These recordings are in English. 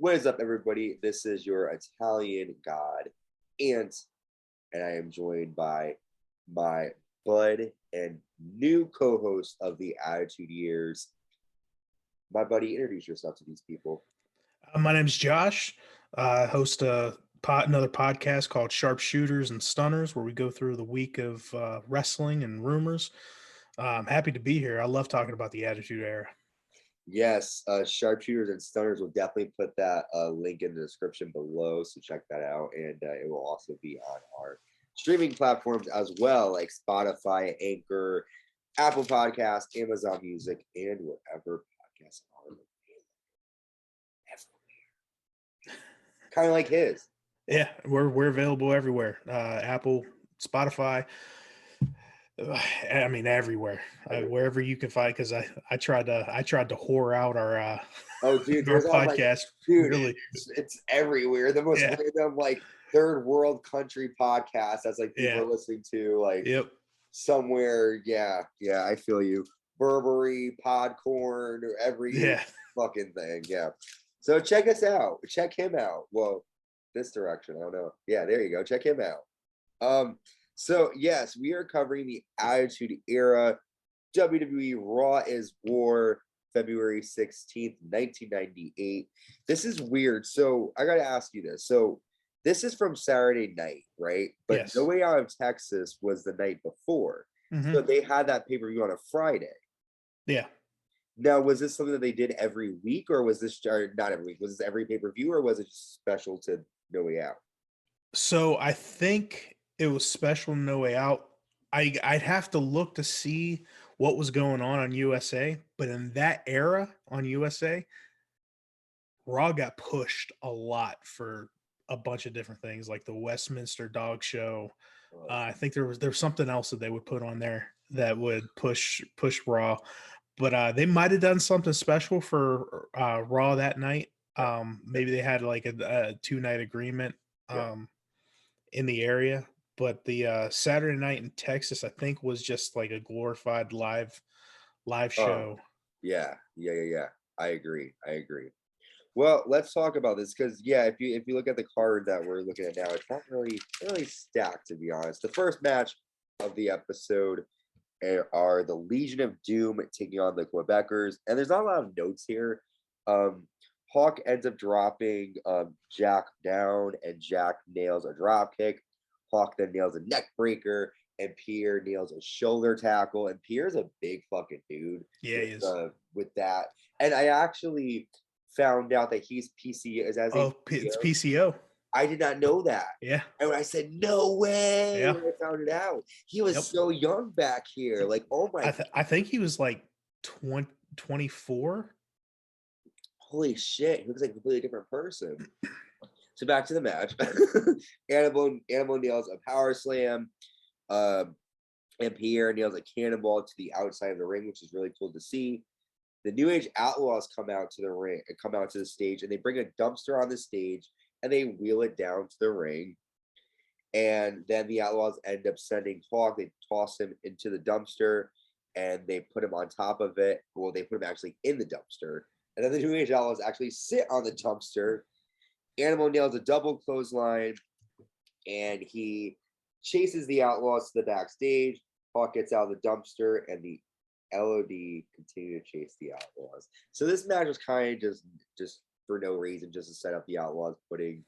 What is up, everybody? This is your Italian god, Ant, and I am joined by my bud and new co-host of the Attitude Years. My buddy, introduce yourself to these people. My name's Josh. I host another podcast called Sharpshooters and Stunners, where we go through the week of wrestling and rumors. I'm happy to be here. I love talking about the Attitude Era. Yes, Sharpshooters and Stunners will definitely put that link in the description below, so check that out. And it will also be on our streaming platforms as well, like Spotify, Anchor, Apple Podcasts, Amazon Music, and wherever podcasts are available. Everywhere. Kind of like his. Yeah, we're available everywhere. Apple, Spotify. I mean, everywhere, wherever you can find. Because I tried to whore out our dude, our there's podcast. Like, dude, really, it's everywhere. The most random like third world country podcast that's like people are listening to like somewhere. Yeah, I feel you. Burberry, Podcorn, every fucking thing. Yeah. So check us out. Check him out. Well, this direction. I don't know. Yeah, there you go. Check him out. So yes, we are covering the Attitude Era. WWE Raw is War, February 16th, 1998. This is weird. So I got to ask you this. So this is from Saturday night, right? But No Way Out of Texas was the night before. Mm-hmm. So they had that pay-per-view on a Friday. Yeah. Now, was this something that they did every week, or was this not every week? Was this every pay-per-view, or was it just special to No Way Out? So I think it was special No Way Out. I'd have to look to see what was going on USA, but in that era on USA, Raw got pushed a lot for a bunch of different things, like the Westminster Dog Show. I think there was something else that they would put on there that would push Raw, but they might have done something special for Raw that night. Maybe they had like a 2-night agreement in the area. But the Saturday night in Texas, I think, was just like a glorified live show. Yeah. I agree. Well, let's talk about this because if you look at the card that we're looking at now, it's not really stacked, to be honest. The first match of the episode are the Legion of Doom taking on the Quebecers, and there's not a lot of notes here. Hawk ends up dropping Jack down, and Jack nails a drop kick. Hawk then nails a neck breaker, and Pierre nails a shoulder tackle. And Pierre's a big fucking dude. Yeah, he is. With that. And I actually found out that he's PCO. It's PCO. I did not know that. Yeah. And when I said, no way, when I found it out. He was so young back here. Like, oh my God. I think he was like 24. Holy shit. He looks like a completely different person. So back to the match. Animal nails a power slam. And Pierre nails a cannonball to the outside of the ring, which is really cool to see. The New Age Outlaws come out to the stage, and they bring a dumpster on the stage, and they wheel it down to the ring. And then the Outlaws end up sending Hawk. They toss him into the dumpster, and they put him on top of it. Well, they put him actually in the dumpster. And then the New Age Outlaws actually sit on the dumpster. Animal nails a double clothesline, and he chases the Outlaws to the backstage. Hawk gets out of the dumpster, and the LOD continue to chase the Outlaws. So this match was kind of just for no reason, just to set up the Outlaws, putting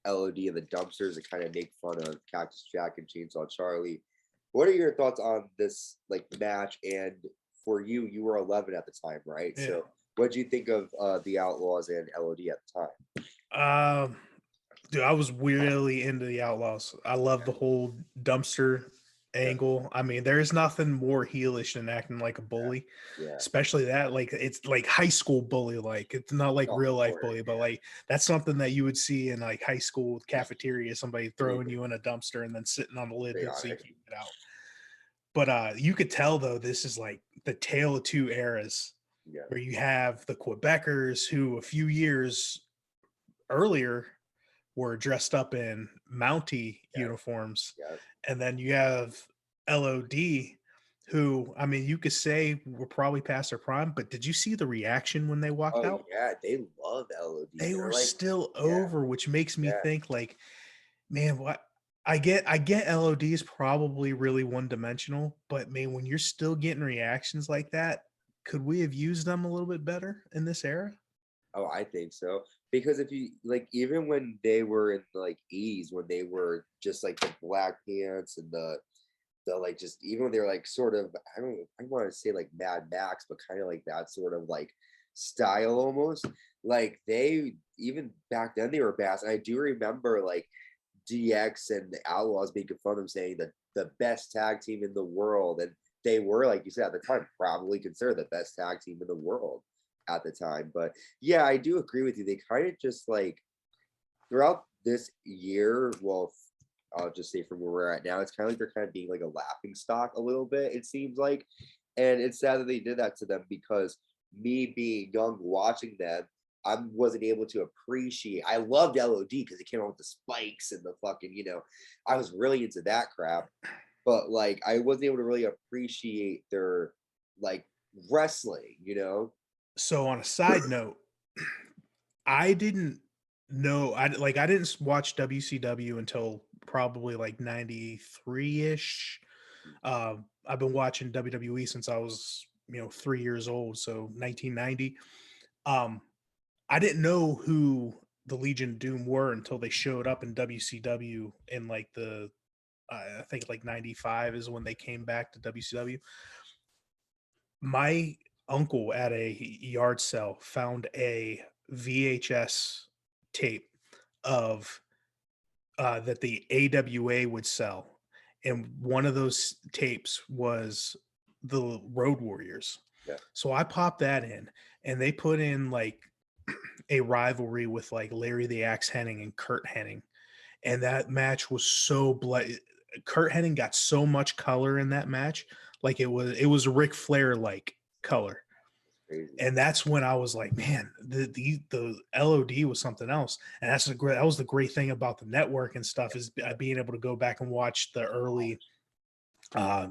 LOD in the dumpsters to kind of make fun of Cactus Jack and Chainsaw Charlie. What are your thoughts on this match? And for you, you were 11 at the time, right? Yeah. So what did you think of the Outlaws and LOD at the time? Dude, I was really into the Outlaws. I love the whole dumpster angle. I mean, there is nothing more heelish than acting like a bully, especially that. Like, it's like high school bully. Like, it's not like real life bully, but like that's something that you would see in like high school cafeteria. Somebody throwing you in a dumpster and then sitting on the lid so you can get out. But you could tell though, this is like the tale of two eras, where you have the Quebecers who a few years earlier were dressed up in Mountie uniforms. And then you have LOD who, I mean, you could say were probably past their prime, but did you see the reaction when they walked Oh out? yeah, they love LOD. They They're were like, still yeah, over, which makes me yeah. think like, man, what I get LOD is probably really one dimensional, but man, when you're still getting reactions like that, could we have used them a little bit better in this era? Oh, I think so. Because if you like, even when they were in the like 80s, when they were just like the black pants and the like, just even when they were like sort of, I want to say like Mad Max, but kind of like that sort of like style almost. Like they even back then they were bad. And I do remember like DX and the Outlaws making fun of them, saying that the best tag team in the world, and they were, like you said at the time, probably considered the best tag team in the world at the time. But yeah, I do agree with you. They kind of just like throughout this year, well, I'll just say from where we're at now, it's kind of like they're kind of being like a laughing stock a little bit, it seems like. And it's sad that they did that to them, because me being young watching them, I wasn't able to appreciate. I loved LOD because it came out with the spikes and the fucking, I was really into that crap. But like I wasn't able to really appreciate their like wrestling. So on a side note, I didn't know I didn't watch WCW until probably like 93-ish. I've been watching WWE since I was, 3 years old, so 1990. Um, I didn't know who the Legion of Doom were until they showed up in WCW in like I think like 95 is when they came back to WCW. My uncle at a yard sale found a VHS tape of that the AWA would sell, and one of those tapes was the Road Warriors. Yeah. So I popped that in, and they put in like a rivalry with like Larry the Axe Hennig and Kurt Hennig, and that match was so bloody. Kurt Hennig got so much color in that match, like it was Ric Flair like color. Crazy. And that's when I was like, man, the LOD was something else. And that was the great thing about the network and stuff, is being able to go back and watch the early uh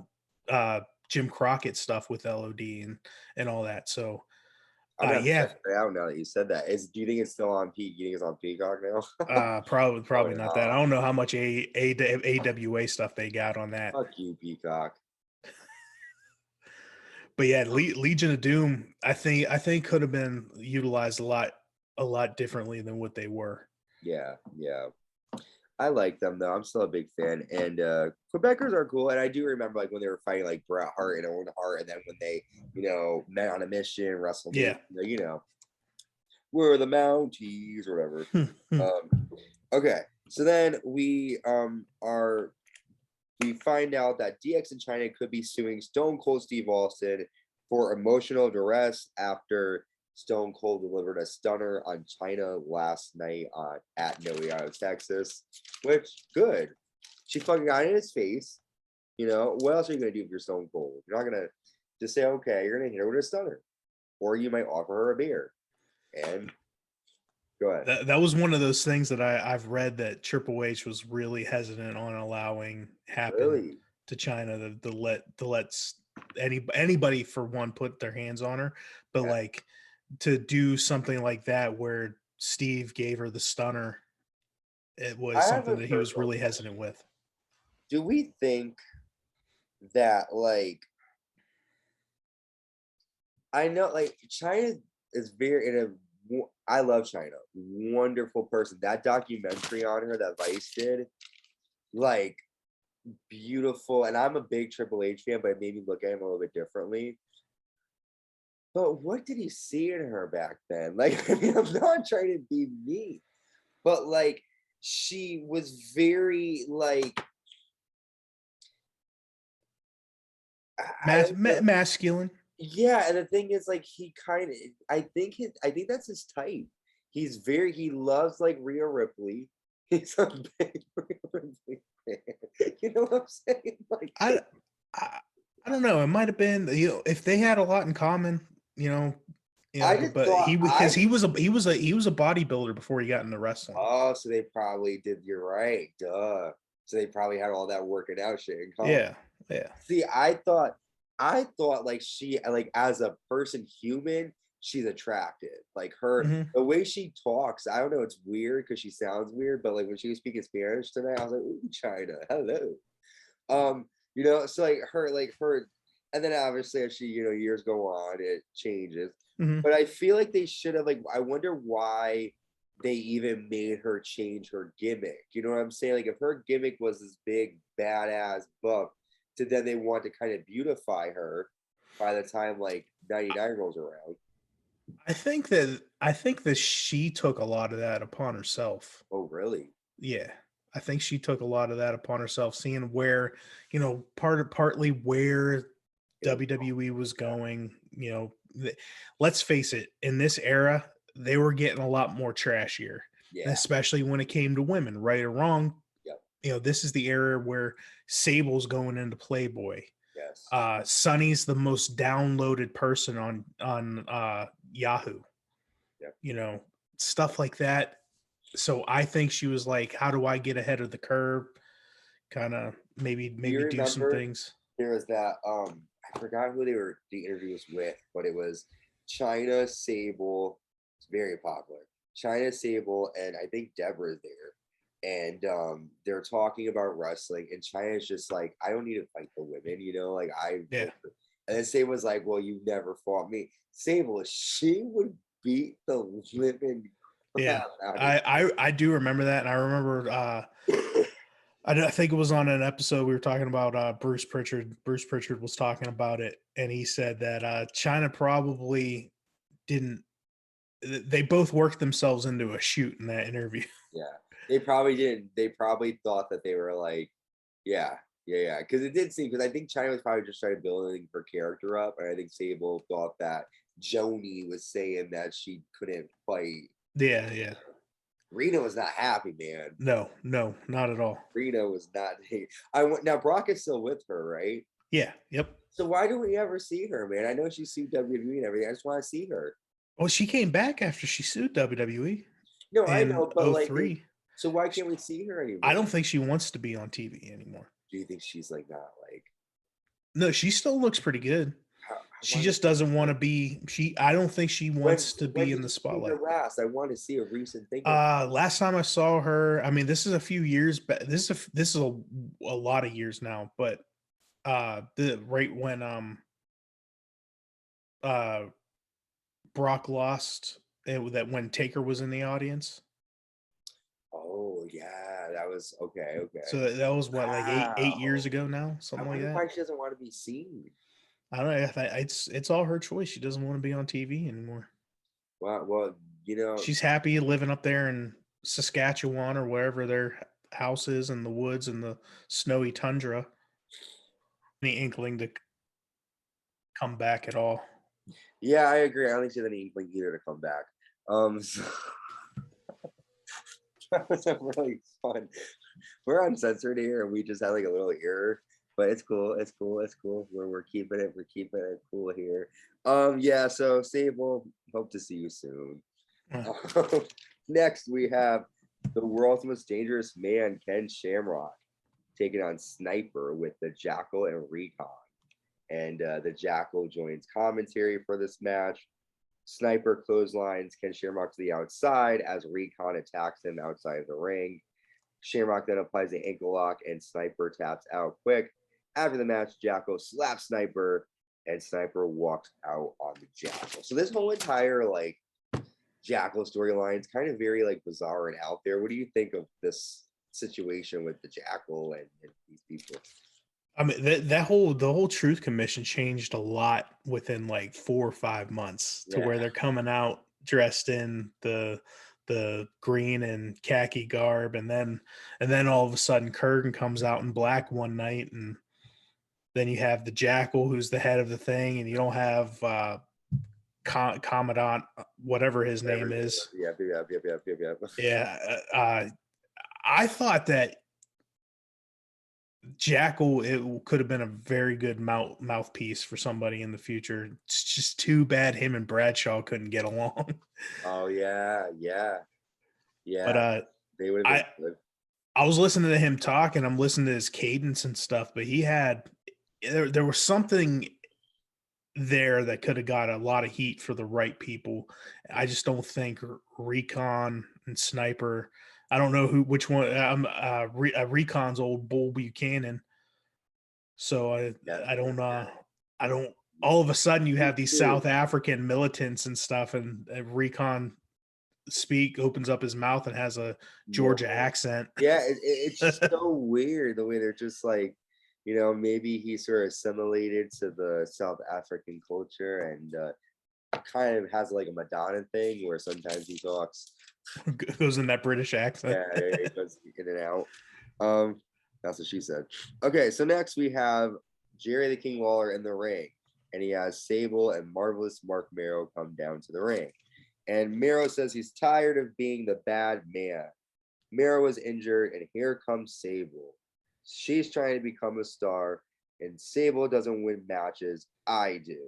Jim Crockett stuff with LOD and all that. So I'm gonna have to yeah, check it out now that you said that. Do you think it's still on Peak? You think it's on Peacock now? probably Probably not that. I not. don't know how much AWA stuff they got on that. Fuck you, Peacock. But yeah, Legion of Doom, I think could have been utilized a lot differently than what they were. Yeah, yeah. I like them though. I'm still a big fan. And Quebecers are cool. And I do remember like when they were fighting like Bret Hart and Owen Hart, and then when they, met on a mission, WrestleMania, Yeah. we're the Mounties or whatever. Okay. So then we find out that DX and Chyna could be suing Stone Cold Steve Austin for emotional duress after Stone Cold delivered a stunner on Chyna last night at No Way Out, Texas. Which, good. She fucking got in his face. What else are you going to do if you're Stone Cold? You're not going to just say, okay, you're going to hit her with a stunner. Or you might offer her a beer. And go ahead. That was one of those things that I've read that Triple H was really hesitant on allowing happen Really? to Chyna to let anybody for one put their hands on her, but Yeah. like to do something like that where Steve gave her the stunner, it was something that he was really hesitant with. Do we think that like I know like China is very I love Chyna. Wonderful person. That documentary on her that Vice did, like beautiful. And I'm a big Triple H fan, but it made me look at him a little bit differently. But what did he see in her back then? Like, I mean, I'm not trying to be mean, but like she was very like Masculine. Yeah, and the thing is, like, he kind of, I think that's his type. He loves like Rhea Ripley. He's a big Rhea Ripley fan. You know what I'm saying? Like, I don't know. It might have been, if they had a lot in common, I just but thought he was a bodybuilder before he got into wrestling. Oh, so they probably did. You're right. Duh. So they probably had all that working out shit in common. Yeah. See, I thought I thought like she like as a person, human, she's attractive. Like her the way she talks, I don't know, it's weird because she sounds weird, but like when she was speaking Spanish tonight, I was like, ooh, China, hello. So like her, and then obviously as she, years go on, it changes. But I feel like they should have like I wonder why they even made her change her gimmick. You know what I'm saying? Like if her gimmick was this big badass buff, to then they want to kind of beautify her by the time like 99 rolls around. I think that she took a lot of that upon herself. Oh, really? Yeah. I think she took a lot of that upon herself, seeing where, partly where WWE was going, let's face it, in this era, they were getting a lot more trashier, Yeah. especially when it came to women, right or wrong. Yep. This is the era where Sable's going into Playboy. Yes. Sunny's the most downloaded person on Yahoo. Yep. Stuff like that. So I think she was like, how do I get ahead of the curve? Kind of maybe do some things. There was that I forgot who the interview was with, but it was Chyna, Sable. It's very popular. Chyna, Sable, and I think Deborah's there. And they're talking about wrestling, and Chyna's just like, I don't need to fight the women, like Yeah. And then Sable was like, well, you never fought me. Sable, she would beat the living. Yeah, I do remember that, and I remember I think it was on an episode we were talking about Bruce Pritchard. Bruce Pritchard was talking about it, and he said that Chyna probably didn't. They both worked themselves into a shoot in that interview. Yeah, they probably didn't. They probably thought that they were like, yeah. Because it did seem, because I think Chyna was probably just trying to building her character up, and I think Sable thought that Joni was saying that she couldn't fight. Yeah. Reno was not happy, man. No, not at all. Reno was not. Now Brock is still with her, right? Yeah. Yep. So why do we ever see her, man? I know she sued WWE and everything. I just want to see her. Well, she came back after she sued WWE. No, I know, but like, so why can't we see her anymore? I don't think she wants to be on TV anymore. Do you think she's like not like? No, she still looks pretty good. She just doesn't want to be. I don't think she wants to be in the spotlight. Last, I want to see a recent thing. Last time I saw her, I mean, this is a few years back. This is a lot of years now, but right when Brock lost, that when Taker was in the audience. Oh yeah, that was okay. So that was what, like 8 years ago now, something like that. Why she doesn't want to be seen? I don't know. It's all her choice. She doesn't want to be on TV anymore. Well, she's happy living up there in Saskatchewan or wherever their house is in the woods and the snowy tundra. Any inkling to come back at all? Yeah, I agree. I don't think she has any inkling either to come back. So that was a really fun. We're uncensored here, and we just had like a little error, but it's cool. We're keeping it cool here. Yeah. So Sable, hope to see you soon. Next, we have the world's most dangerous man, Ken Shamrock, taking on Sniper with the Jackal and Recon. And the Jackal joins commentary for this match. Sniper clotheslines Ken Shamrock to the outside as Recon attacks him outside of the ring. Shamrock then applies the ankle lock and Sniper taps out quick. After the match, Jackal slaps Sniper and Sniper walks out on the Jackal. So this whole entire like Jackal storyline is kind of very like bizarre and out there. What do you think of this situation with the Jackal and these people? I mean, the whole Truth Commission changed a lot within like 4 or 5 months to where they're coming out dressed in the green and khaki garb, and then all of a sudden Kurgan comes out in black one night, and then you have the Jackal who's the head of the thing, and you don't have Commandant whatever his name is. Yeah. I thought that Jackal, it could have been a very good mouthpiece for somebody in the future. It's just too bad him and Bradshaw couldn't get along. Oh yeah. But they would have been good. I was listening to him talk, and I'm listening to his cadence and stuff, but he had there was something there that could have got a lot of heat for the right people. I just don't think Recon and Sniper. I don't know which one. Recon's old Bull Buchanan. So I don't. I don't. All of a sudden, you have these South African militants and stuff, and Recon opens up his mouth and has a Georgia accent. Yeah, it's just so weird the way they're just like, maybe he sort of assimilated to the South African culture and kind of has like a Madonna thing where sometimes he talks goes in that British accent. Yeah, it goes in and out. That's what she said. Okay, so next we have Jerry the King Lawler in the ring, and he has Sable and Marvelous Marc Maro come down to the ring. And Maro says he's tired of being the bad man. Maro was injured, and here comes Sable. She's trying to become a star, and Sable doesn't win matches. I do.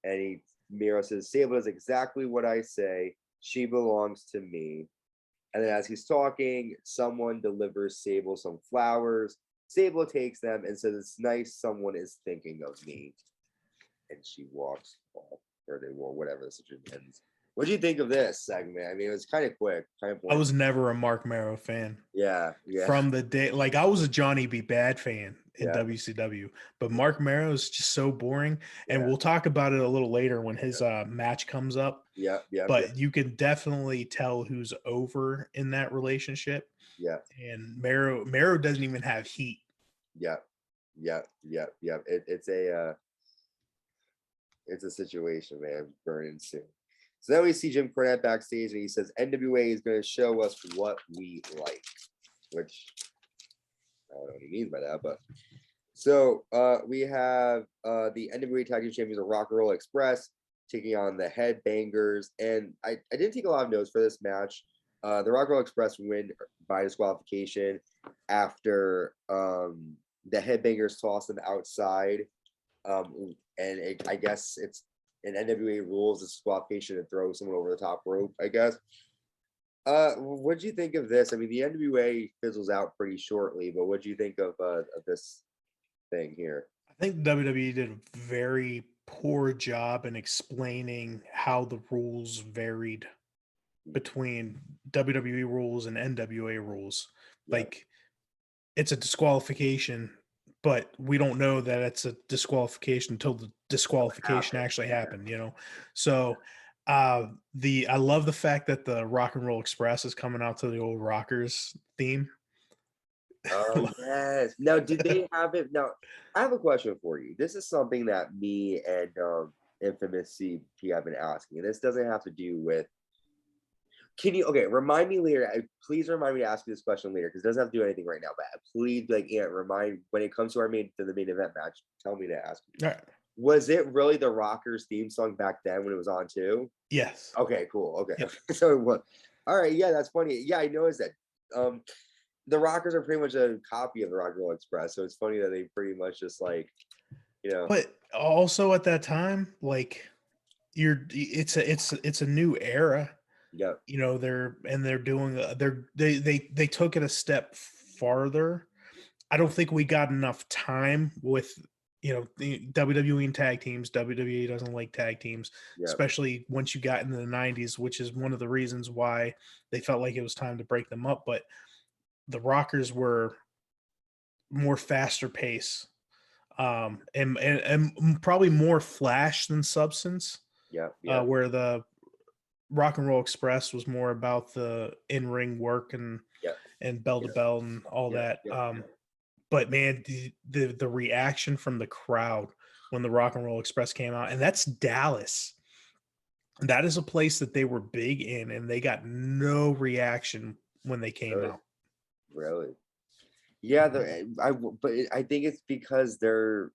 And Maro says, Sable does exactly what I say. She belongs to me. And then as he's talking, someone delivers Sable some flowers. Sable takes them and says, it's nice someone is thinking of me. And she walks off, or they will, whatever the situation ends. What do you think of this segment? I mean, it was kind of quick, kind of boring. I was never a Marc Maro fan. Yeah. From the day, like I was a Johnny B. Bad fan in WCW, but Marc Maro is just so boring. And we'll talk about it a little later when his match comes up. But you can definitely tell who's over in that relationship. Yeah. And Maro doesn't even have heat. Yeah. It's a situation, man, burning soon. So then we see Jim Cornette backstage, and he says NWA is going to show us what we like, which I don't know what he means by that, but so we have the NWA Tag Team Champions of Rock and Roll Express taking on the Headbangers, and I didn't take a lot of notes for this match. The Rock and Roll Express win by disqualification after the Headbangers toss them outside, and I guess it's in NWA rules, disqualification to throw someone over the top rope, I guess. What do you think of this? I mean, the NWA fizzles out pretty shortly, but what do you think of this thing here? I think WWE did a very poor job in explaining how the rules varied between WWE rules and NWA rules. Like, it's a disqualification, but we don't know that it's a disqualification until the disqualification actually happened, So I love the fact that the Rock and Roll Express is coming out to the old Rockers theme. Oh, yes. Now, did they have it? Now, I have a question for you. This is something that me and Infamous CP have been asking, and this doesn't have to do with. Remind me later. Please remind me to ask you this question later, because it doesn't have to do anything right now. But please, remind the main event match. Tell me to ask you. All right. Was it really the Rockers theme song back then when it was on too? Yes. Okay, cool. Okay. Yep. So it was. All right. Yeah, that's funny. Yeah, I noticed that. The Rockers are pretty much a copy of the Rock and Roll Express, so it's funny that they pretty much just But also at that time, like it's a new era. Yeah. They're doing they took it a step farther. I don't think we got enough time with the WWE and tag teams. WWE doesn't like tag teams, especially once you got into the 90s, which is one of the reasons why they felt like it was time to break them up. But the Rockers were more faster pace, and probably more flash than substance. Where the Rock and Roll Express was more about the in-ring work and bell to bell and all that. But man, the reaction from the crowd when the Rock and Roll Express came out, and that's Dallas. That is a place that they were big in, and they got no reaction when they came out. Really? Yeah, but I think it's because they're.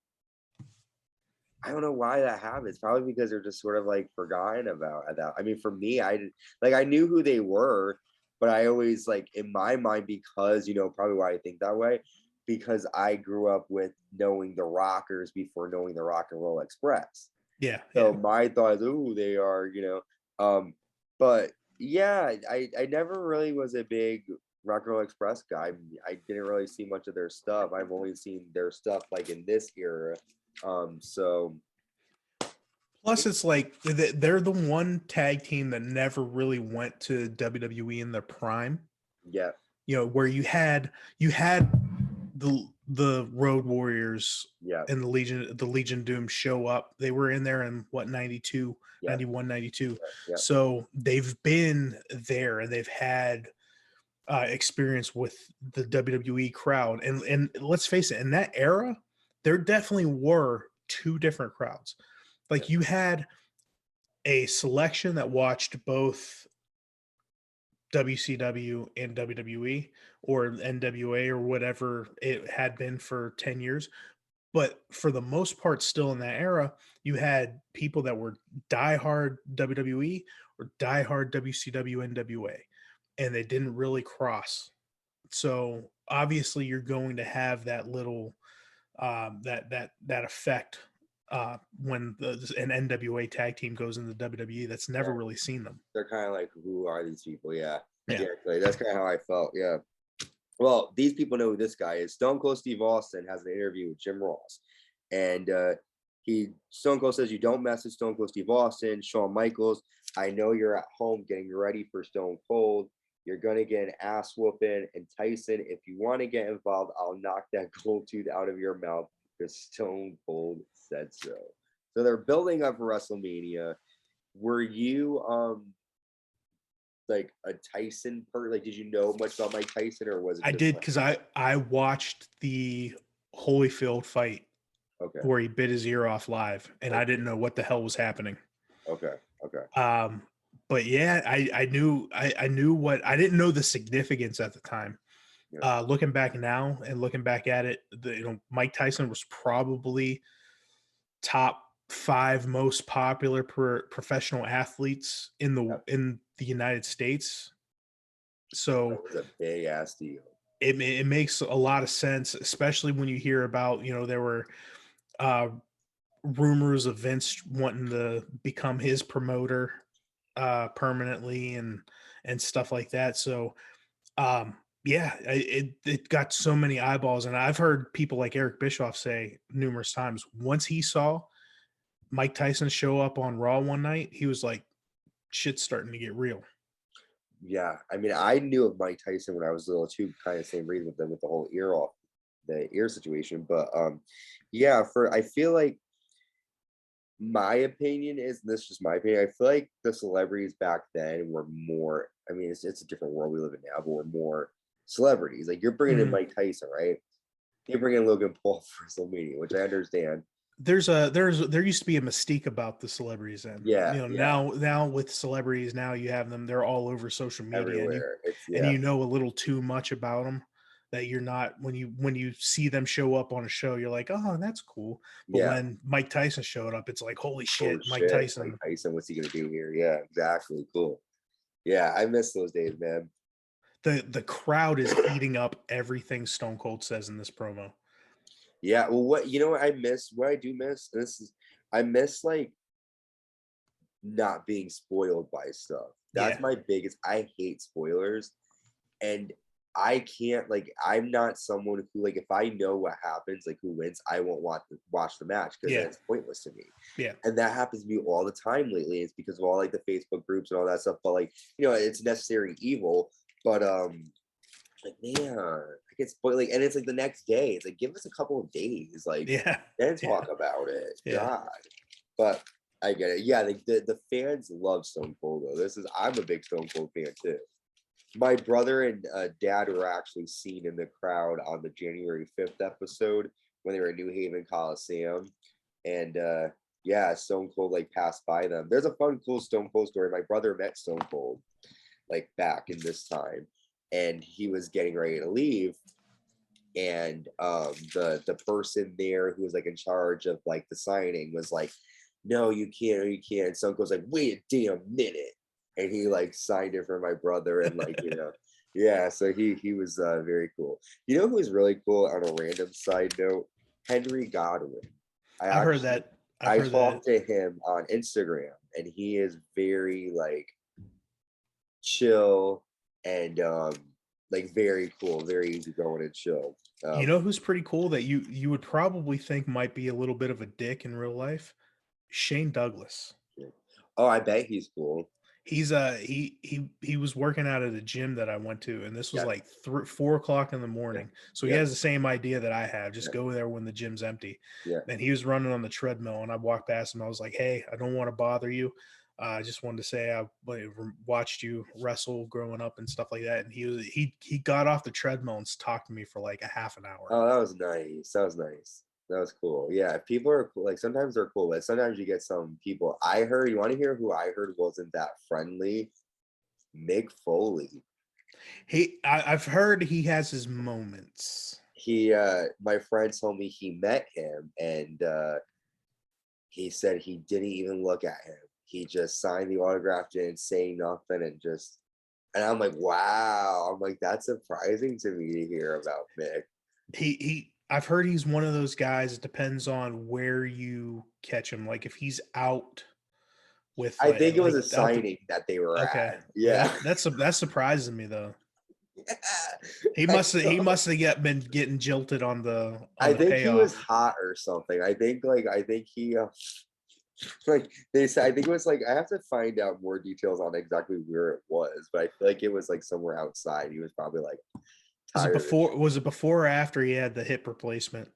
I don't know why that happens. Probably because they're just sort of like forgotten about that. I mean, for me, I knew who they were, but I always in my mind, because probably why I think that way, because I grew up with knowing the Rockers before knowing the Rock and Roll Express. Yeah. So my thought is, ooh, they are, but yeah, I never really was a big Rock and Roll Express guy. I didn't really see much of their stuff. I've only seen their stuff in this era. So Plus, it's like they're the one tag team that never really went to WWE in their prime. Yeah. You know, where you had the Road Warriors Yeah. and the Legion Doom show up. They were in there in what 92, Yeah. 91, 92. Yeah. So they've been there and they've had experience with the WWE crowd. And let's face it, in that era, there definitely were two different crowds. Like you had a selection that watched both WCW and WWE or NWA or whatever it had been for 10 years. But for the most part, still in that era, you had people that were diehard WWE or diehard WCW NWA, and they didn't really cross. So obviously, you're going to have that little that effect when an NWA tag team goes into WWE that's never Yeah. really seen them. They're kind of like, who are these people? Yeah. Yeah. Exactly. That's kind of how I felt. Yeah. Well, these people know who this guy is. Stone Cold Steve Austin has an interview with Jim Ross, and Stone Cold says, "You don't mess with Stone Cold Steve Austin." Shawn Michaels, I know you're at home getting ready for Stone Cold. You're gonna get an ass whooping. And Tyson, if you want to get involved, I'll knock that gold tooth out of your mouth because Stone Cold said so. So they're building up for WrestleMania. Were you like a Tyson like did you know much about Mike Tyson, or was it I just did like, because I watched the Holyfield fight okay, where he bit his ear off live, and I didn't know what the hell was happening. okay. But yeah, I knew what I didn't know the significance at the time. Yeah. Looking back now and looking back at it, Mike Tyson was probably top 5 most popular professional athletes in the United States. So That was a big ass deal. it makes a lot of sense, especially when you hear about, there were rumors of Vince wanting to become his promoter permanently and stuff like that. So yeah, it got so many eyeballs, and I've heard people like Eric Bischoff say numerous times once he saw Mike Tyson show up on Raw one night, he was like, shit's starting to get real. Yeah, I mean, I knew of Mike Tyson when I was little too, kind of same reason with them with the whole the ear situation. But yeah, I feel like my opinion is, and this is just my opinion, I feel like the celebrities back then were more. I mean, it's a different world we live in now, but we're more celebrities. Like you're bringing in Mike Tyson, right? You bring in Logan Paul for WrestleMania, which I understand. There used to be a mystique about the celebrities, and Yeah, now with celebrities, now you have them, they're all over social media everywhere. and you know a little too much about them that you're not, when you see them show up on a show, you're like, oh, that's cool. But when Mike Tyson showed up, it's like, holy shit, Mike Tyson. Mike Tyson, what's he gonna do here? Yeah, exactly. Cool. Yeah, I miss those days, man. The crowd is eating up everything Stone Cold says in this promo. Yeah, well, what I miss, what I do miss, I miss like not being spoiled by stuff. That's my biggest. I hate spoilers, and I can't, like, I'm not someone who, like, if I know what happens, like who wins, I won't watch the match because it's pointless to me. Yeah, and that happens to me all the time lately. It's because of all like the Facebook groups and all that stuff. But like, it's necessary evil. But like, man, I get spoiled. Like, and it's like the next day. It's like, give us a couple of days, like, then talk about it. God, but I get it. Yeah, the fans love Stone Cold though. I'm a big Stone Cold fan too. My brother and dad were actually seen in the crowd on the January 5th episode when they were at New Haven Coliseum, and yeah, Stone Cold like passed by them. There's a fun, cool Stone Cold story. My brother met Stone Cold like back in this time, and he was getting ready to leave, and the person there who was like in charge of like the signing was like, no, you can't. And Stone Cold's like, wait a damn minute, and he like signed it for my brother, and like, yeah, so he was very cool. You know who was really cool on a random side note? Henry Godwin. I heard that. I talked to him on Instagram, and he is very like chill and like very cool, very easygoing and chill. You know who's pretty cool that you would probably think might be a little bit of a dick in real life? Shane Douglas. Oh, I bet he's cool. He's he was working out at a gym that I went to, and this was Yeah. like 4 o'clock in the morning. So he Yeah. has the same idea that I have. Just Yeah. go there when the gym's empty. Yeah. And he was running on the treadmill, and I walked past him. I was like, "Hey, I don't want to bother you. I just wanted to say I watched you wrestle growing up and stuff like that." And he got off the treadmill and talked to me for like a half an hour. Oh, that was nice. That was nice. That was cool. Yeah, people are cool. Like sometimes they're cool, but sometimes you get some people. I heard. You want to hear who I heard wasn't that friendly? Mick Foley. I've heard he has his moments. My friend told me he met him, and he said he didn't even look at him. He just signed the autograph, didn't say nothing, and I'm like, wow. I'm like, that's surprising to me to hear about Mick. I've heard he's one of those guys. It depends on where you catch him. Like if he's out with, I think it was a out signing that they were okay, at. Yeah. that's surprising me though. Yeah. He must have been getting jilted on the I think payoff. he was hot or something. I think he like they said. I think it was like I have to find out more details on exactly where it was, but I feel like it was like somewhere outside. He was probably like tired. Was it before or after he had the hip replacement?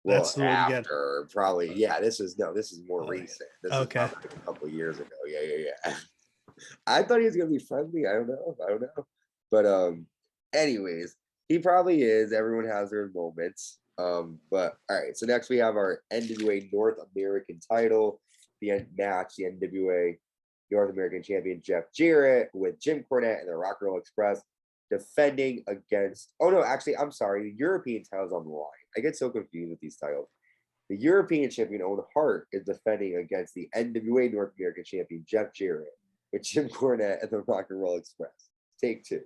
Well, that's the after probably. Yeah, this is more recent. This okay. is probably like a couple years ago. Yeah. I thought he was gonna be friendly. I don't know. But anyways, he probably is. Everyone has their moments. But all right. So next we have our NWA North American title, the match, the NWA North American champion Jeff Jarrett with Jim Cornette and the Rock and Roll Express defending against. Oh no, actually, I'm sorry. The European title's on the line. I get so confused with these titles. The European champion Owen Hart is defending against the NWA North American champion Jeff Jarrett with Jim Cornette and the Rock and Roll Express. Take two.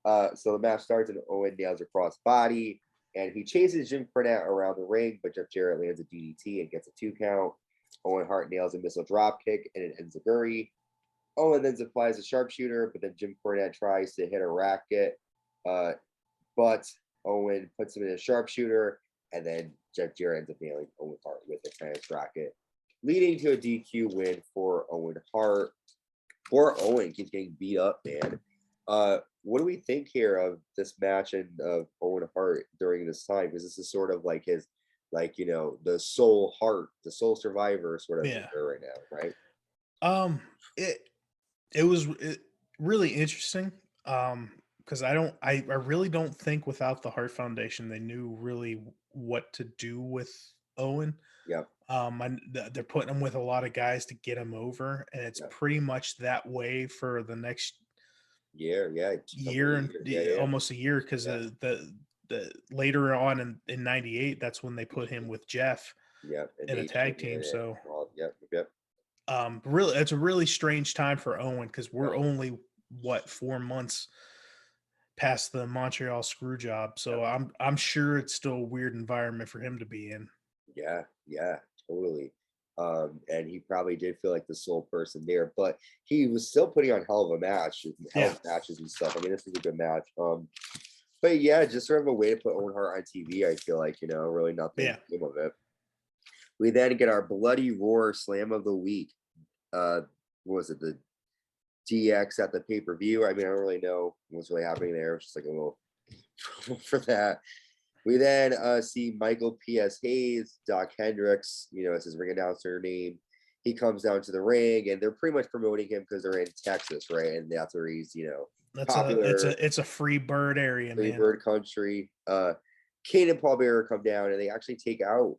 So the match starts and Owen nails a cross body and he chases Jim Cornette around the ring, but Jeff Jarrett lands a DDT and gets a 2 count. Owen Hart nails a missile drop kick and it ends a guri. Owen then applies a sharpshooter, but then Jim Cornette tries to hit a racket, but Owen puts him in a sharpshooter, and then Jeff Jarrett ends up nailing Owen Hart with a tennis racket, leading to a DQ win for Owen Hart. Poor Owen keeps getting beat up, man. What do we think here of this match and of Owen Hart during this time? Because this is sort of like his, like, you know, the soul Hart, the soul survivor sort of right now, right? It was really interesting. Because I really don't think without the Hart Foundation they knew really what to do with Owen. Yep. They're putting him with a lot of guys to get him over, and it's pretty much that way for the next year, almost a year. Because the later on in '98, that's when they put him with Jeff. In a tag team. So really, it's a really strange time for Owen because we're only 4 months past the Montreal screw job. So I'm sure it's still a weird environment for him to be in. Yeah, totally. And he probably did feel like the sole person there, but he was still putting on hell of matches and stuff. I mean, this was a good match. But yeah, just sort of a way to put Owen Hart on TV. I feel like, you know, really nothing came of it. We then get our Bloody Roar Slam of the Week. What was it? The DX at the pay-per-view. I mean, I don't really know what's really happening there. It's just like a little for that. We then see Michael P.S. Hayes, Doc Hendricks, you know, as his ring announcer name. He comes down to the ring, and they're pretty much promoting him because they're in Texas, right? And that's where he's, you know, popular. It's a free bird area, free bird country. Kane and Paul Bearer come down, and they actually take out.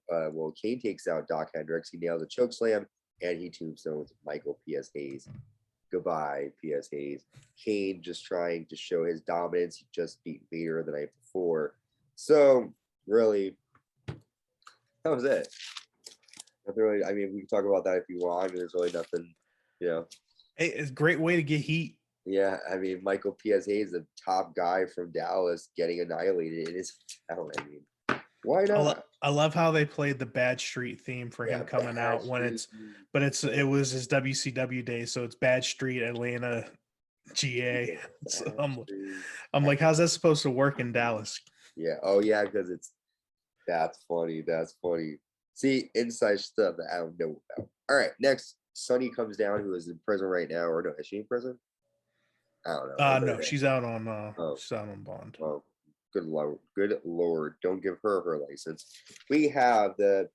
Kane takes out Doc Hendricks. He nails a choke slam, and he tombstones Michael P.S. Hayes. Goodbye, P.S. Hayes. Kane just trying to show his dominance. He just beat Vader the night before. So, really, that was it. Nothing really, I mean, we can talk about that if you want. I mean, there's really nothing, you know. Hey, it's a great way to get heat. Yeah, I mean, Michael P.S. Hayes, the top guy from Dallas, getting annihilated in his town. I mean, why not? I love how they played the Bad Street theme for him coming out when it was his WCW days, so it's Bad Street Atlanta, GA. So I'm like, how's that supposed to work in Dallas? Yeah. Oh yeah, because that's funny. That's funny. See, inside stuff that I don't know about. All right, next, Sunny comes down, who is in prison right now, or no, is she in prison? I don't know. I No, don't she's out on Oh, she's out on bond. well, good lord, don't give her license. We have the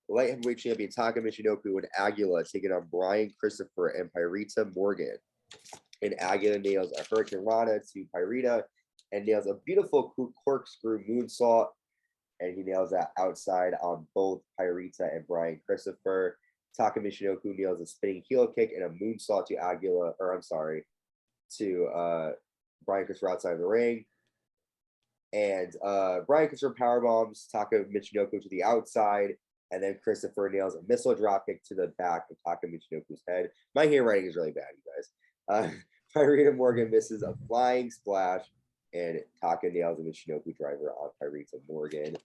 light heavyweight champion Taka Mishinoku and Aguila taking on Brian Christopher and Pyrita Morgan. And Aguila nails a Hurricane Rana to Pyrita and nails a beautiful corkscrew moonsault. And he nails that outside on both Pyrita and Brian Christopher. Taka Mishinoku nails a spinning heel kick and a moonsault to Aguila, or I'm sorry, to Brian Christopher outside the ring. And Brian Christopher powerbombs Taka Michinoku to the outside, and then Christopher nails a missile dropkick to the back of Taka Michinoku's head. My handwriting is really bad, you guys. Pyrita Morgan misses a flying splash, and Taka nails a Michinoku driver on Pyrita Morgan.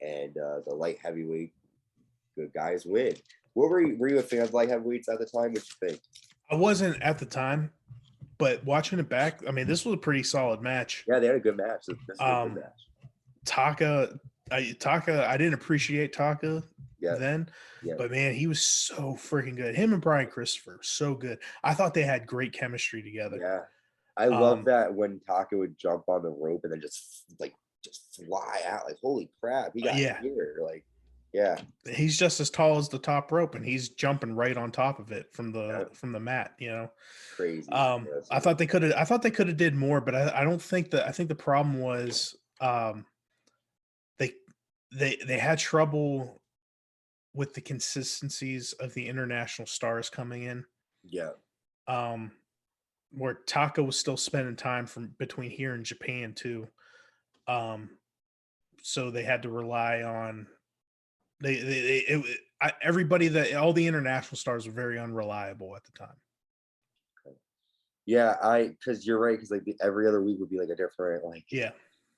And the light heavyweight good guys win. What were you a fan of light heavyweights at the time? What you think? I wasn't at the time, but watching it back, I mean, this was a pretty solid match. Yeah, they had a good match. This is a good match. Taka, I didn't appreciate Taka then, yeah. But man, he was so freaking good. Him and Brian Christopher, so good. I thought they had great chemistry together. Yeah, I love that when Taka would jump on the rope and then just fly out. Like, holy crap, he got here. Like, yeah, he's just as tall as the top rope, and he's jumping right on top of it from the mat. You know, crazy. I thought they could have did more, but I don't think that. I think the problem was they had trouble with the consistencies of the international stars coming in. Yeah. Where Taka was still spending time from between here and Japan too. So they had to rely on everybody that all the international stars were very unreliable at the time. Yeah, because you're right, because like every other week would be like a different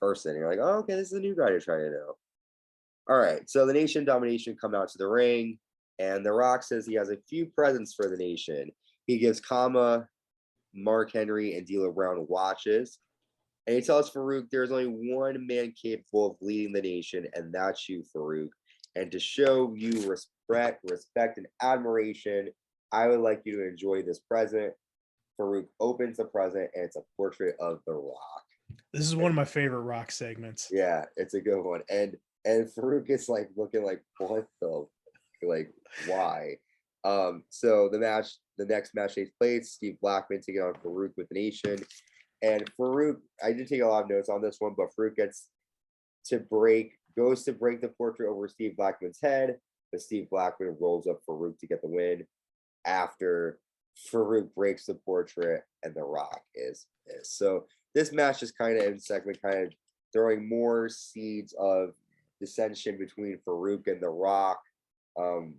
person. And you're like, oh, okay, this is a new guy to try to know. All right, so the Nation Domination come out to the ring, and The Rock says he has a few presents for the Nation. He gives Kama, Mark Henry, and D'Lo Brown watches. And he tells Farouk there's only one man capable of leading the Nation, and that's you, Farouk. And to show you respect, and admiration, I would like you to enjoy this present. Farouk opens the present, and it's a portrait of The Rock. This is one of my favorite Rock segments. Yeah, it's a good one. And Farouk is like looking like, what the, like, why? So the next match takes place. Steve Blackman taking on Farouk with the Nation. And Farouk, I did take a lot of notes on this one, but Farouk goes to break the portrait over Steve Blackman's head, but Steve Blackman rolls up Farouk to get the win after Farouk breaks the portrait and The Rock is pissed. So this match is kind of in segment, kind of throwing more seeds of dissension between Farouk and The Rock.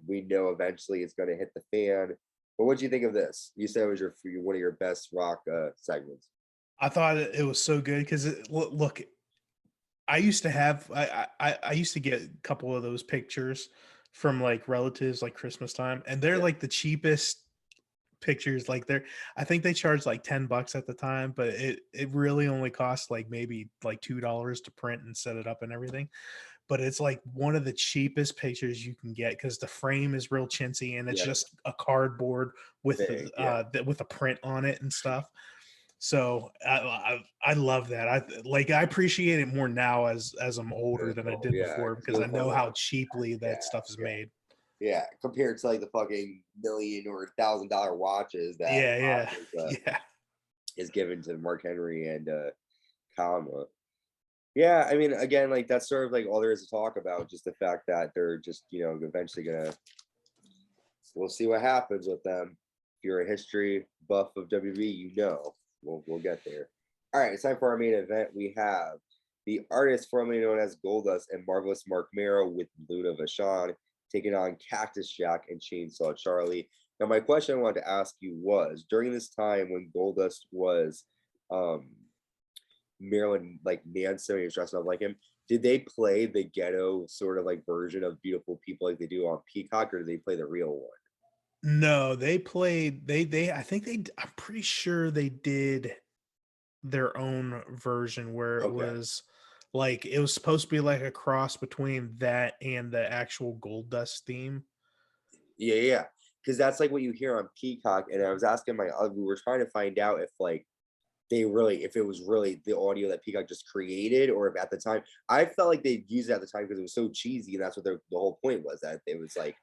We know eventually it's going to hit the fan. But what do you think of this? You said it was one of your best Rock segments. I thought it was so good because look, I used to have I used to get a couple of those pictures from like relatives like Christmas time, and they're like the cheapest pictures. Like I think they charged like $10 at the time, but it really only cost like maybe like $2 to print and set it up and everything. But it's like one of the cheapest pictures you can get because the frame is real chintzy and it's just a cardboard with with a print on it and stuff. So I love that. I appreciate it more now as I'm older than I did before because I know how cheaply that stuff is made. Yeah, compared to like the fucking $1,000 or $1,000 watches that is given to Mark Henry and Kama. Yeah, I mean, again, like that's sort of like all there is to talk about. Just the fact that they're just eventually we'll see what happens with them. If you're a history buff of WWE, we'll get there. All right, it's time for our main event. We have the artist formerly known as Goldust and Marvelous Marc Maro with Luna Vachon taking on Cactus Jack and Chainsaw Charlie. Now, my question I wanted to ask you was, during this time when Goldust was Maryland like Manson, he was dressing up like him, did they play the ghetto sort of like version of Beautiful People like they do on Peacock, or did they play the real one? No, they played I'm pretty sure they did their own version where it was Like it was supposed to be like a cross between that and the actual Goldust theme. Yeah. Because that's like what you hear on Peacock. And I was asking we were trying to find out if like if it was really the audio that Peacock just created, or if at the time, I felt like they used it at the time because it was so cheesy, and that's what the whole point was, that it was like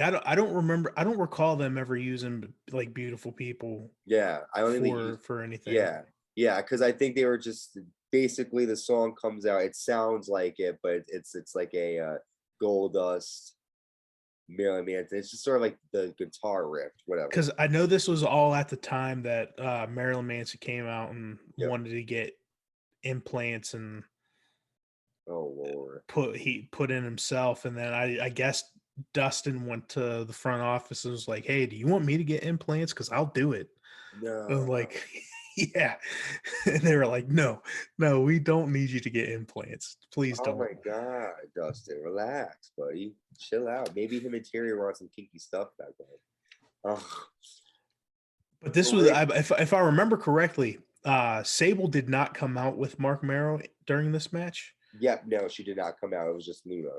I don't remember, I don't recall them ever using like Beautiful People yeah, I don't think they used for anything. yeah, because I think they were just basically the song comes out, it sounds like it, but it's like a Goldust Marilyn Manson. It's just sort of like the guitar riff, whatever. Because I know this was all at the time that Marilyn Manson came out and Yep. wanted to get implants and Oh Lord. put in himself, and then I guess Dustin went to the front office and was like, "Hey, do you want me to get implants? Because I'll do it." And No. like, yeah, and they were like, "No, we don't need you to get implants. Please Oh don't." my God, Dustin, relax, buddy. Chill out. Maybe him and Terry were on some kinky stuff back then. Oh, But this was, if I remember correctly, Sable did not come out with Marc Maro during this match. yep, no, she did not come out. It was just Luna.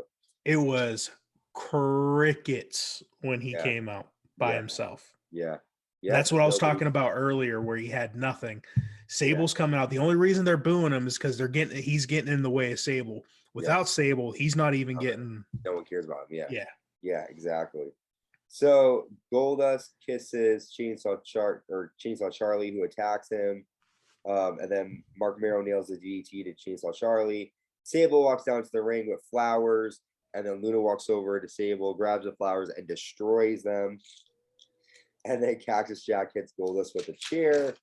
It was crickets when he Yeah, came out by yeah, himself. yeah, yeah. That's what I was Nobody, talking about earlier, where he had nothing. yeah, Sable's coming out. The only reason they're booing him is because he's getting in the way of Sable. Without Sable, he's not even getting. no one cares about him. Yeah, Yeah. yeah, exactly. So Goldust kisses Chainsaw Charlie, who attacks him. And then Marc Maro nails the DDT to Chainsaw Charlie. Sable walks down to the ring with flowers, and then Luna walks over to Sable, grabs the flowers, and destroys them. And then Cactus Jack hits Goldust with a chair,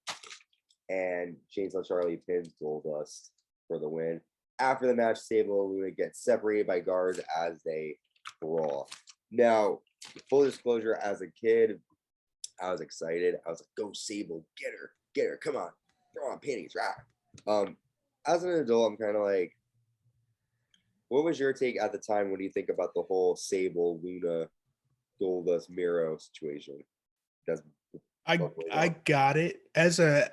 and Chainsaw Charlie pins Goldust for the win. After the match, Sable and Luna get separated by guards as they brawl. Now, full disclosure, as a kid, I was excited. I was like, "Go Sable, get her, come on, throw on panties, right?" As an adult, I'm kind of like, what was your take at the time when you think about the whole Sable, Luna, Goldust, Miro situation? Does I got it as a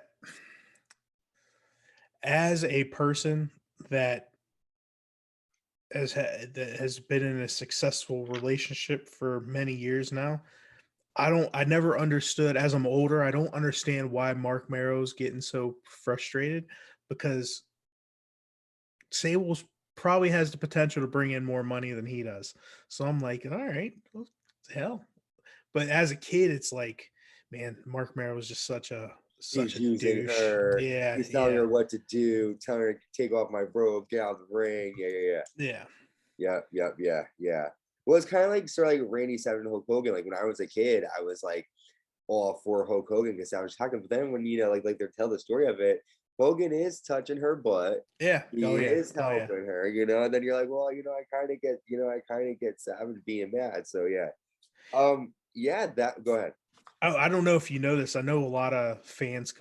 person that that has been in a successful relationship for many years now. I never understood, as I'm older, I don't understand why Marc Maro's getting so frustrated, because Sable's probably has the potential to bring in more money than he does. So I'm like, all right, well, hell. But as a kid, it's like, man, Marc Maro was just such a he's using douche. her? Yeah, He's telling her what to do, telling her to take off my robe, get out of the ring. Yeah. Well, it's kind of like sort of like Randy Savage and Hulk Hogan. Like when I was a kid, I was like all for Hulk Hogan because Savage talking. But then when like they tell the story of it, Hogan is touching her butt. Yeah, he is helping her. And then you're like, well, I kind of get Savage being mad. So yeah, Go ahead. I don't know if you know this. I know a lot of fans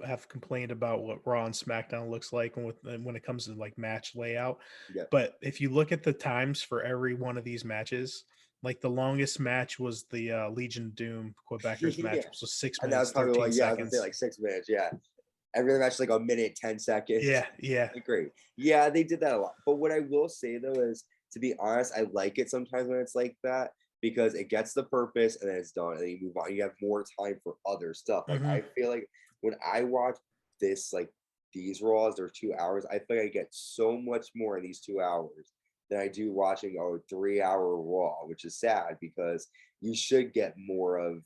have complained about what Raw and SmackDown looks like when it comes to like match layout. Yeah. But if you look at the times for every one of these matches, like the longest match was the Legion of Doom Quebecers match, which was 6 And that was minutes, probably 13 I was seconds. gonna say like 6 minutes. Yeah. Every other match is like a minute, 10 seconds. Yeah. Great. Yeah, they did that a lot. But what I will say though is, to be honest, I like it sometimes when it's like that, because it gets the purpose and then it's done and then you move on. You have more time for other stuff. Like I feel like when I watch these Raws, they're 2 hours. I feel like I get so much more in these 2 hours than I do watching a 3-hour Raw, which is sad because you should get more of,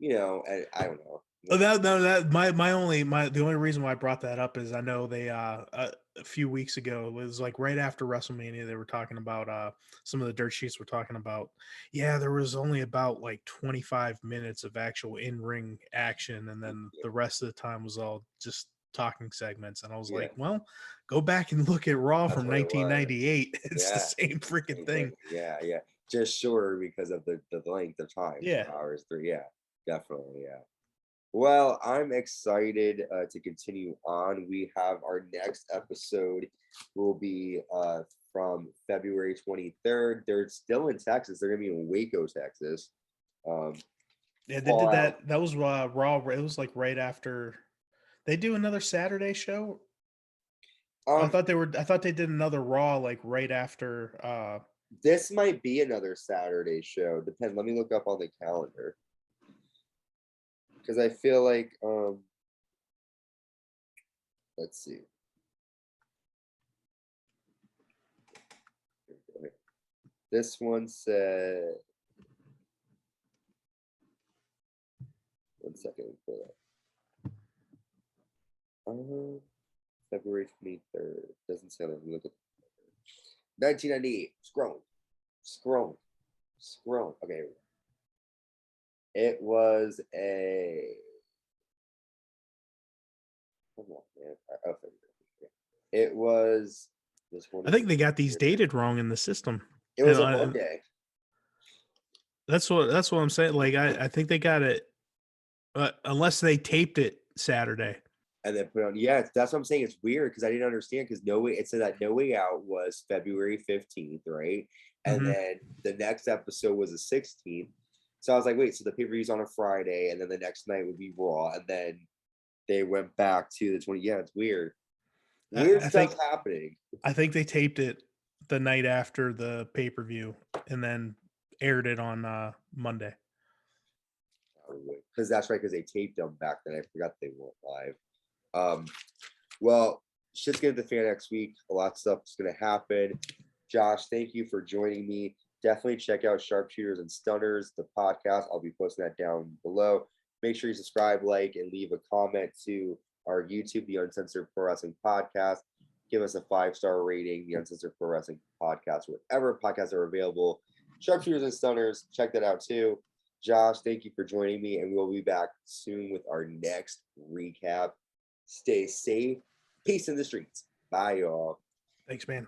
and I don't know. The only reason why I brought that up is I know they a few weeks ago, it was like right after WrestleMania, they were talking about some of the dirt sheets were talking about, yeah, there was only about like 25 minutes of actual in-ring action, and then the rest of the time was all just talking segments. And I was like, well, go back and look at Raw from 1998. It's the same freaking thing. Yeah. Just shorter because of the length of time. Yeah. 2 hours, 3. Yeah, definitely. Yeah. Well, I'm excited to continue on. We have our next episode will be from February 23rd. They're still in Texas. They're going to be in Waco, Texas. Yeah, they did that. That was Raw. It was like right after. They do another Saturday show. I thought they did another Raw like right after. This might be another Saturday show. Depends. Let me look up on the calendar. Because I feel like let's see. This one said 1 second. February 23rd. Doesn't sound like look at 1998. Scrolling. Okay. It was a. Come on, man. It was this one. I think they got these dated wrong in the system. It was a Monday. That's what I'm saying. Like I think they got it, unless they taped it Saturday and then put on. Yeah, that's what I'm saying. It's weird because I didn't understand because No Way. It said that No Way Out was February 15th, right? And then the next episode was the 16th. So I was like, wait, so the pay-per-view's on a Friday, and then the next night would be Raw, and then they went back to the 20. Yeah, it's weird. Weird stuff's happening. I think they taped it the night after the pay-per-view and then aired it on Monday. Because that's right, because they taped them back then. I forgot they weren't live. Well, shit's gonna hit the fan next week. A lot of stuff's gonna happen. Josh, thank you for joining me. Definitely check out Sharpshooters and Stunners, the podcast. I'll be posting that down below. Make sure you subscribe, like, and leave a comment to our YouTube, the Uncensored Pro Wrestling Podcast. Give us a 5-star rating, the Uncensored Pro Wrestling Podcast, wherever podcasts are available. Sharpshooters and Stunners, check that out too. Josh, thank you for joining me, and we'll be back soon with our next recap. Stay safe. Peace in the streets. Bye, y'all. Thanks, man.